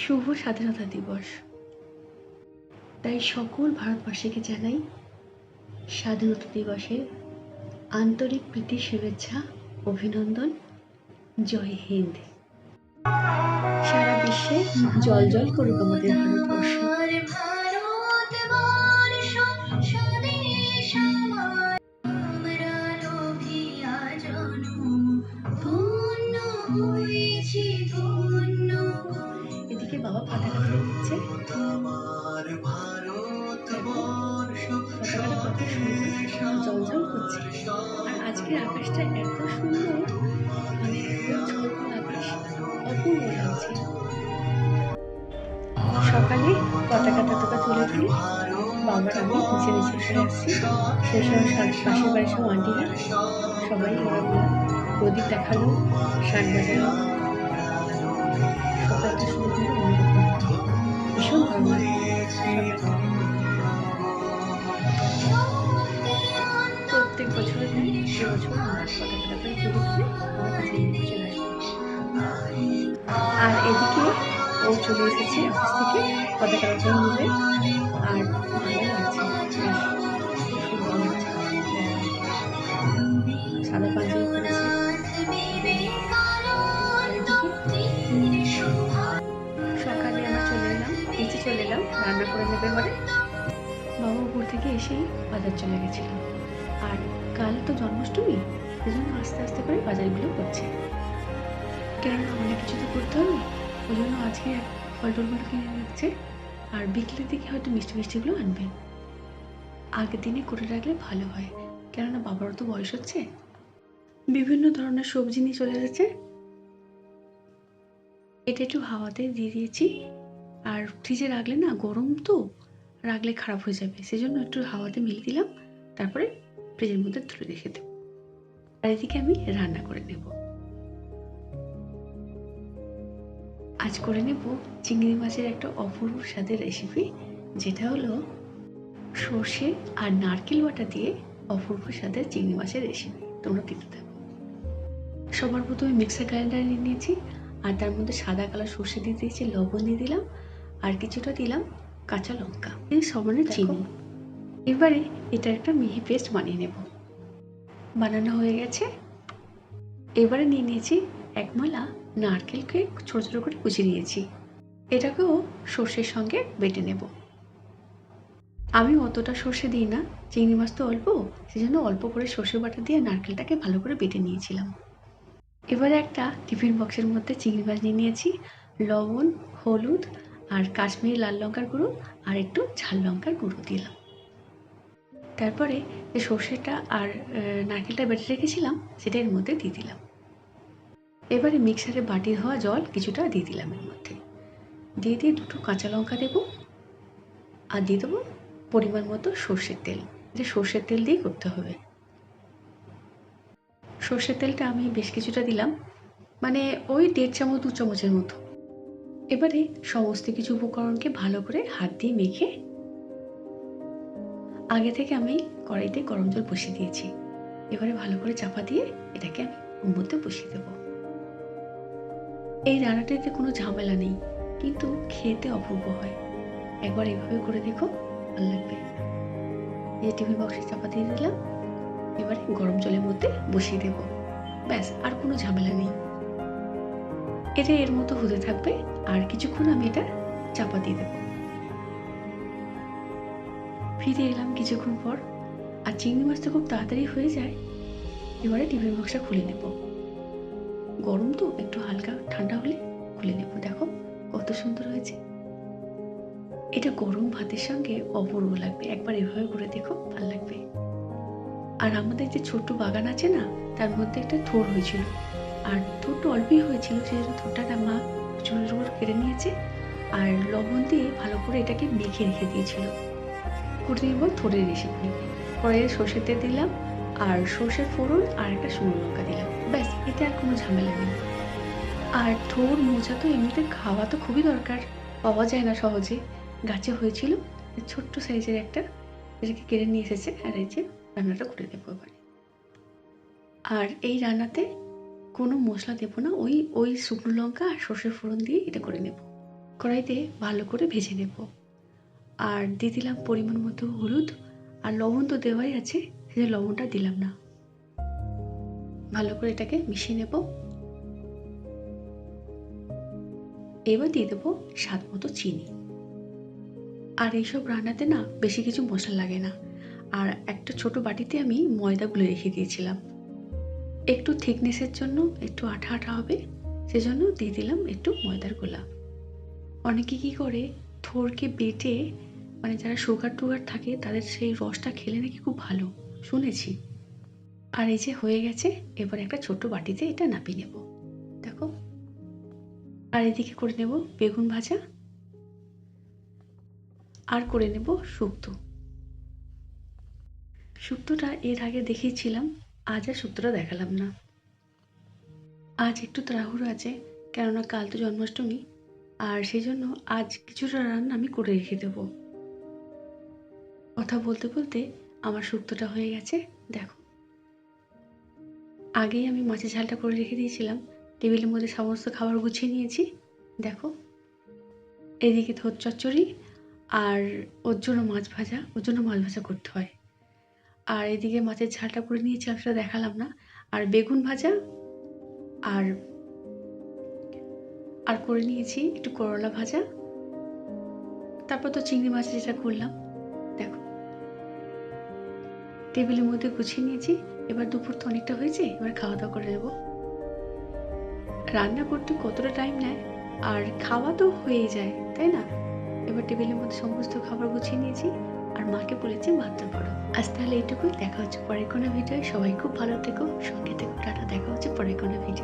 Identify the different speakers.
Speaker 1: শুভ স্বাধীনতা দিবস। তাই সকল ভারতবাসীকে জানাই স্বাধীনতা দিবসের আন্তরিক প্রীতি, শুভেচ্ছা, অভিনন্দন। জয় হিন্দ। সারা বিশ্বে জল জল করুক আমাদের ভারতবর্ষ। এদিকে বাবা পতাকা তুলে দিচ্ছে। পতাকাটা কত সুন্দর ঝলঝল করছে। আর আজকের আকাশটা এত সুন্দর, মানে একদম ঝলমল আকাশ, অপূর্ব লাগছে। সকালে পতাকা তুলে দিলে বাবার আমি নিচে চলে আসছি। সেই সময় পাশের বাড়ির সব আন্টিরা সবাই ওরা প্রদীপ দেখালো, শাক বাজালো। সকালটা শুরু হলো অন্যরকম, ভীষণ ভালো লাগে সকালটা। প্রত্যেক বছরের ন্যায় এবছর আমার পতাকাটা তুলে আমার কাছে নিয়ে চলে আসবে। আর এদিকে ও চলে এসেছে অফিস থেকে পতাকাটা নিবে। আর ভালো লাগছে, বেশ সুন্দর লাগছে। সাদা পাঞ্জাবি পরেছে। সকালে আমরা নিচে চলে এলাম রান্না করে নেবে বলে। বাবা উপর থেকে এসেই বাজার চলে গেছিল। আর কাল তো জন্মাষ্টমী, সেজন্য আস্তে আস্তে করে বাজারগুলো করছে। কেননা অনেক কিছু তো করতে হবে, ওই জন্য আজকে ফল টলগুলো কিনে রাখছে। আর বিকেলের দিকে হয়তো মিষ্টিগুলো আনবে। আগের দিনে করে রাখলে ভালো হয়, কেননা বাবারও তো বয়স হচ্ছে। বিভিন্ন ধরনের সবজি নিয়ে চলে এসেছে। এটা একটু হাওয়াতে দিয়ে দিয়েছি। আর ফ্রিজে রাখলে না, গরম তো, রাখলে খারাপ হয়ে যাবে, সেজন্য একটু হাওয়াতে মেলে দিলাম। তারপরে ফ্রিজের মধ্যে তুলে রেখে দেব। আর এদিকে আমি রান্না করে নেব। আজ করে নেব চিংড়ি মাছের একটা অপূর্ব স্বাদের রেসিপি, যেটা হলো সর্ষে আর নারকেল বাটা দিয়ে অপূর্ব স্বাদের চিংড়ি মাছের রেসিপি। তোমরা দেখতে থাকো। সবার প্রথমে মিক্সার গ্রাইন্ডার নিয়ে নিয়েছি, আর তার মধ্যে সাদা কালো সর্ষে দিয়ে দিয়েছি, লবণ দিয়ে দিলাম, আর কিছুটা দিলাম কাঁচা লঙ্কা, এই সমানে চিনি। এবারে এটা একটা মিহি পেস্ট বানিয়ে নেব। বানানো হয়ে গেছে। এবারে নিয়ে নিয়েছি এক মালা নারকেলকে ছোট ছোট করে কুচি নিয়েছি। এটাকেও সর্ষের সঙ্গে বেটে নেব। আমি অতটা সর্ষে দিই না, চিংড়ি মাছ তো অল্প, সেজন্য অল্প করে সর্ষে বাটা দিয়ে নারকেলটাকে ভালো করে বেটে নিয়েছিলাম। এবারে একটা টিফিন বক্সের মধ্যে চিংড়ি মাছ নিয়ে নিয়েছি, লবণ, হলুদ আর কাশ্মীরি লাল লঙ্কার গুঁড়ো আর একটু ঝাল লঙ্কার গুঁড়ো দিলাম। তারপরে যে সর্ষেটা আর নারকেলটা বেটে রেখেছিলাম সেটা এর মধ্যে দিয়ে দিলাম। এবারে মিক্সারে বাটি হওয়া জল কিছুটা দিয়ে দিলাম এর মধ্যে। দিয়ে দুটো কাঁচা লঙ্কা দেবো, আর দিয়ে দেবো পরিমাণ মতো সর্ষের তেল। এটা সর্ষের তেল দিয়েই করতে হবে। সর্ষের তেলটা আমি বেশ কিছুটা দিলাম, মানে ওই 1.5 চামচ 2 চামচের মতো। এবারে সমস্ত কিছু উপকরণকে ভালো করে হাত দিয়ে মেখে, আগে থেকে আমি কড়াইতে গরম জল বসিয়ে দিয়েছি। এবারে ভালো করে চাপা দিয়ে এটাকে আমি ওর মধ্যে বসিয়ে দেবো। এই রান্নাটাতে কোনো ঝামেলা নেই, কিন্তু খেতে অপূর্ব হয়। একবার এভাবে করে দেখো, ভালো লাগবে। এই টিফিন বক্সে চাপা দিয়ে দিলাম। এবারে গরম জলের মধ্যে বসিয়ে দেব। ব্যাস, আর কোনো ঝামেলা নেই। এটা এর মতো হতে থাকবে, আর কিছুক্ষণ আমি এটা চাপা দিয়ে দেব। ফিরে এলাম কিছুক্ষণ পর, আর চিংড়ি মাছটা খুব তাড়াতাড়ি হয়ে যায়। এবারে টিফিন বক্সটা খুলে নেব। গরম তো, একটু হালকা ঠান্ডা হলে খুলে নেব। দেখো কত সুন্দর হয়েছে। এটা গরম ভাতের সঙ্গে অপূর্ব লাগবে। একবার এভাবে করে দেখো, ভালো লাগবে। আর আমাদের যে ছোট্ট বাগান আছে না, তার মধ্যে একটা থোড় হয়েছিল, আর থোড়টা অল্পই হয়েছিল, সেই জন্য থোড়টা মা ছোট ছোট করে কেটে নিয়েছে, আর লবণ দিয়ে ভালো করে এটাকে মেখে রেখে দিয়েছিল। করে নেব থোড়ের রেসিপি। কড়াইয়ে সর্ষের তেল দিলাম, আর সর্ষের ফোড়ন আর একটা শুকনো লঙ্কা দিলাম। ব্যাস, এতে আর কোনো ঝামেলা নেই। আর থোড় মোচা তো এমনিতে খাওয়া তো খুবই দরকার, পাওয়া যায় না সহজে। গাছে হয়েছিল ছোট্ট সাইজের একটা, এটাকে কেড়ে নিয়ে এসেছে। আর এই যে রান্নাটা করে দেবো এবারে। আর এই রান্নাতে কোনো মশলা দেবো না, ওই শুকনো লঙ্কা আর সর্ষের ফোড়ন দিয়ে এটা করে নেব। কড়াইতে ভালো করে ভেজে নেব। আর দিয়ে দিলাম পরিমাণ মতো হলুদ, আর লবণ তো দেওয়াই আছে, সেই লবণটা দিলাম না। ভালো করে এটাকে মিশিয়ে নেব। এবার দিয়ে দেবো স্বাদ মতো চিনি। আর এইসব রান্নাতে না বেশি কিছু মশলা লাগে না। আর একটা ছোট বাটিতে আমি ময়দা গুলে রেখে দিয়েছিলাম, একটু থিকনেসের জন্য, একটু আঠা আঠা হবে সেজন্য দিয়ে দিলাম একটু ময়দার গোলা। অনেকে কি করে থোড়কে বেটে, মানে যারা সুগার টুগার থাকে তাদের সেই রসটা খেলে নাকি খুব ভালো, শুনেছি। আর এই যে হয়ে গেছে, এবার একটা ছোট বাটিতে এটা নাপিয়ে নেব। দেখো, আর এদিকে করে নেব বেগুন ভাজা, আর করে নেব শুক্তো। শুক্তোটা এর আগে দেখিয়েছিলাম, আজ আর শুক্তোটা দেখালাম না। আজ একটু তাড়াহুড়ো আছে, কেননা কাল তো জন্মাষ্টমী, আর সেই জন্য আজ কিছুটা রান্না আমি করে রেখে দেবো। কথা বলতে বলতে আমার শুক্তোটা হয়ে গেছে। দেখো, আগেই আমি মাছের ঝালটা করে রেখে দিয়েছিলাম, টেবিলের মধ্যে সমস্ত খাবার গুছিয়ে নিয়েছি। দেখো, এদিকে থোর চচ্চড়ি, আর ওর জন্য মাছ ভাজা, ওর জন্য মাছ ভাজা করতে হয়। আর এদিকে মাছের ঝালটা করে নিয়েছিলাম, সেটা দেখালাম না। আর বেগুন ভাজা, আর আর করে নিয়েছি একটু করলা ভাজা, তারপর তো চিংড়ি মাছ যেটা করলাম। দেখো, টেবিলের মধ্যে গুছিয়ে নিয়েছি। এবার দুপুর তো অনেকটা হয়েছে, এবার খাওয়া দাওয়া করে নেব। রান্না করতে কতটা টাইম নেয়, আর খাওয়া তো হয়েই যায়, তাই না? এবার টেবিলের মধ্যে সমস্ত খাবার গুছিয়ে নিয়েছি, আর মাকে বলেছি ভাতটা করো। আজ তাহলে এইটুকুই, দেখা হচ্ছে পরের কোনো ভিডিও। সবাই খুব ভালো থেকো, সঙ্গে থেকো, টাটা। দেখা হচ্ছে পরের কোনো ভিডিও।